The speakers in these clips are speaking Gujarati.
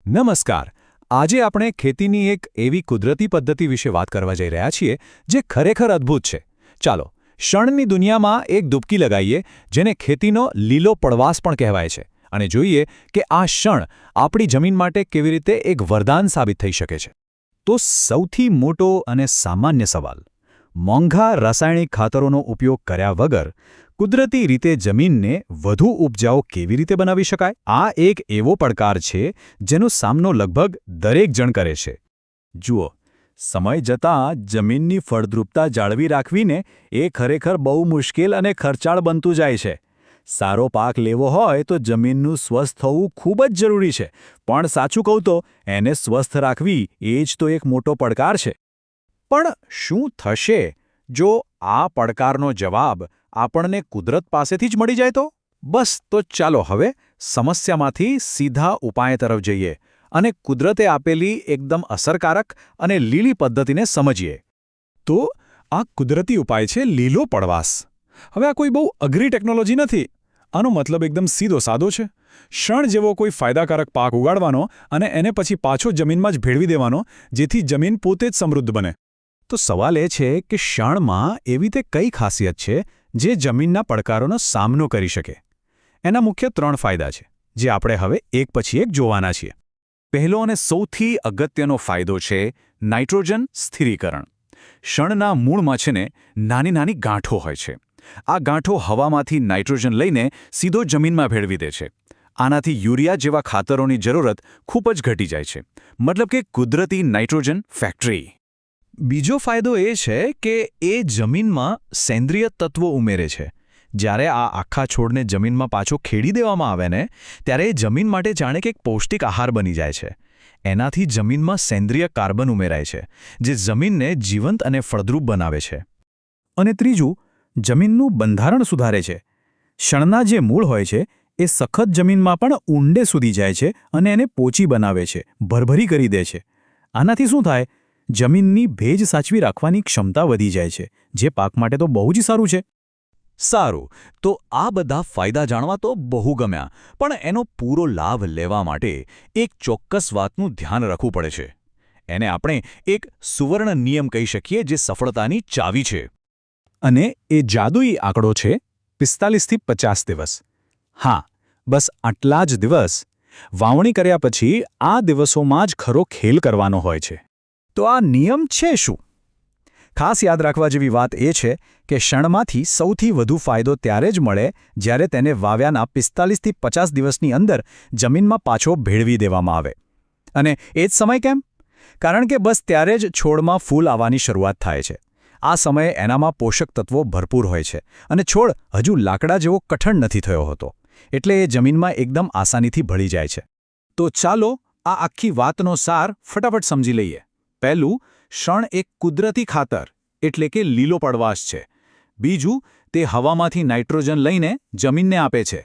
નમસ્કાર. આજે આપણે ખેતીની એક એવી કુદરતી પદ્ધતિ વિશે વાત કરવા જઈ રહ્યા છીએ જે ખરેખર અદ્ભુત છે. ચાલો, શણની દુનિયામાં એક ડૂબકી લગાવીએ, જેને ખેતીનો લીલો પડવાશ પણ કહેવાય છે, અને જોઈએ કે આ શણ આપણી જમીન માટે કેવી રીતે એક વરદાન સાબિત થઈ શકે છે. તો સૌથી મોટો અને સામાન્ય સવાલ: મોંઘા રાસાયણિક ખાતરોનો ઉપયોગ કર્યા વગર કુદરતી રીતે જમીનને વધુ ઉપજાઉ કેવી રીતે બનાવી શકાય? આ એક એવો પડકાર છે જેનો સામનો લગભગ દરેક જણ કરે છે. જુઓ, સમય જતાં જમીનની ફળદ્રુપતા જાળવી રાખવીને એ ખરેખર બહુ મુશ્કેલ અને ખર્ચાળ બનતું જાય છે. સારો પાક લેવો હોય તો જમીનનું સ્વસ્થ હોવું ખૂબ જ જરૂરી છે, પણ સાચું કહું તો એને સ્વસ્થ રાખવી એ જ તો એક મોટો પડકાર છે. પણ શું થશે જો આ પડકારનો જવાબ આપણને કુદરત પાસેથી જ મળી જાય તો? બસ, તો ચાલો હવે સમસ્યામાંથી સીધા ઉપાય તરફ જઈએ અને કુદરતે આપેલી એકદમ અસરકારક અને લીલી પદ્ધતિને સમજીએ. તો આ કુદરતી ઉપાય છે લીલો પડવાશ. હવે આ કોઈ બહુ અઘરી ટેકનોલોજી નથી. આનો મતલબ એકદમ સીધો સાદો છે. શણ જેવો કોઈ ફાયદાકારક પાક ઉગાડવાનો અને એને પછી પાછો જમીનમાં જ ભેળવી દેવાનો, જેથી જમીન પોતે જ સમૃદ્ધ બને. તો સવાલ એ છે કે શણમાં એવી તે કઈ ખાસિયત છે જે જમીનના પડકારોનો સામનો કરી શકે? એના મુખ્ય 3 ફાયદા છે, જે આપણે હવે એક પછી એક જોવાના છીએ. પહેલો અને સૌથી અગત્યનો ફાયદો છે નાઇટ્રોજન સ્થિરીકરણ. શણના મૂળમાં છે ને નાની નાની ગાંઠો હોય છે. આ ગાંઠો હવામાંથી નાઇટ્રોજન લઈને સીધો જમીનમાં ભેળવી દે છે. આનાથી યુરિયા જેવા ખાતરોની જરૂરત ખૂબ જ ઘટી જાય છે. મતલબ કે કુદરતી નાઇટ્રોજન ફેક્ટરી. બીજો ફાયદો એ છે કે એ જમીનમાં સેન્દ્રિય તત્વો ઉમેરે છે. જ્યારે આ આખા છોડને જમીનમાં પાછો ખેડી દેવામાં આવે ને, ત્યારે એ જમીન માટે જાણે કે એક પૌષ્ટિક આહાર બની જાય છે. એનાથી જમીનમાં સેન્દ્રિય કાર્બન ઉમેરાય છે, જે જમીનને જીવંત અને ફળદ્રુપ બનાવે છે. અને ત્રીજું, જમીનનું બંધારણ સુધારે છે. શણના જે મૂળ હોય છે એ સખત જમીનમાં પણ ઊંડે સુધી જાય છે અને એને પોચી બનાવે છે, ભરભરી કરી દે છે. આનાથી શું થાય? જમીનની ભેજ સાચવી રાખવાની ક્ષમતા વધી જાય છે, જે પાક માટે તો બહુ જ સારું છે. સારું, તો આ બધા ફાયદા જાણવા તો બહુ ગમ્યા, પણ એનો પૂરો લાભ લેવા માટે એક ચોક્કસ વાતનું ધ્યાન રાખવું પડે છે. એને આપણે એક સુવર્ણ નિયમ કહી શકીએ, જે સફળતાની ચાવી છે. અને એ જાદુઈ આંકડો છે 45થી 50 દિવસ. હા, બસ આટલા જ દિવસ. વાવણી કર્યા પછી આ દિવસોમાં જ ખરો ખેલ કરવાનો હોય છે. તો આ નિયમ છે શું? ખાસ યાદ રાખવા જેવી વાત એ છે કે શણમાંથી સૌથી વધુ ફાયદો ત્યારે જ મળે જ્યારે તેને વાવ્યાના 45થી 50 દિવસની અંદર જમીનમાં પાછો ભેળવી દેવામાં આવે. અને એ જ સમય કેમ? કારણ કે બસ ત્યારે જ છોડમાં ફૂલ આવવાની શરૂઆત થાય છે. આ સમયે એનામાં પોષક તત્વો ભરપૂર હોય છે અને છોડ હજુ લાકડા જેવો કઠણ નથી થયો હોતો, એટલે એ જમીનમાં એકદમ આસાનીથી ભળી જાય છે. તો ચાલો આ આખી વાતનો સાર ફટાફટ સમજી લઈએ. પહેલું, શણ એક કુદરતી ખાતર એટલે કે લીલો પડવાશ છે. બીજું, તે હવામાંથી નાઇટ્રોજન લઈને જમીનને આપે છે.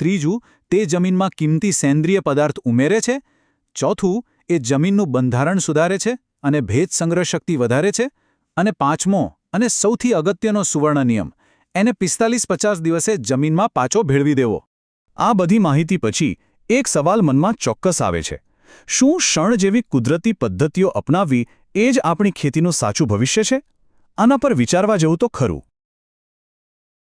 ત્રીજું, તે જમીનમાં કિંમતી સેન્દ્રિય પદાર્થ ઉમેરે છે. ચોથું, એ જમીનનું બંધારણ સુધારે છે અને ભેજ સંગ્રહ શક્તિ વધારે છે. અને પાંચમો અને સૌથી અગત્યનો સુવર્ણ નિયમ, એને 45-50 દિવસે જમીનમાં પાછો ભેળવી દેવો. આ બધી માહિતી પછી એક સવાલ મનમાં ચોક્કસ આવે છે: શું શણ જેવી કુદરતી પદ્ધતિઓ અપનાવવી એ જ આપણી ખેતીનું સાચું ભવિષ્ય છે? આના પર વિચારવા જેવું તો ખરું.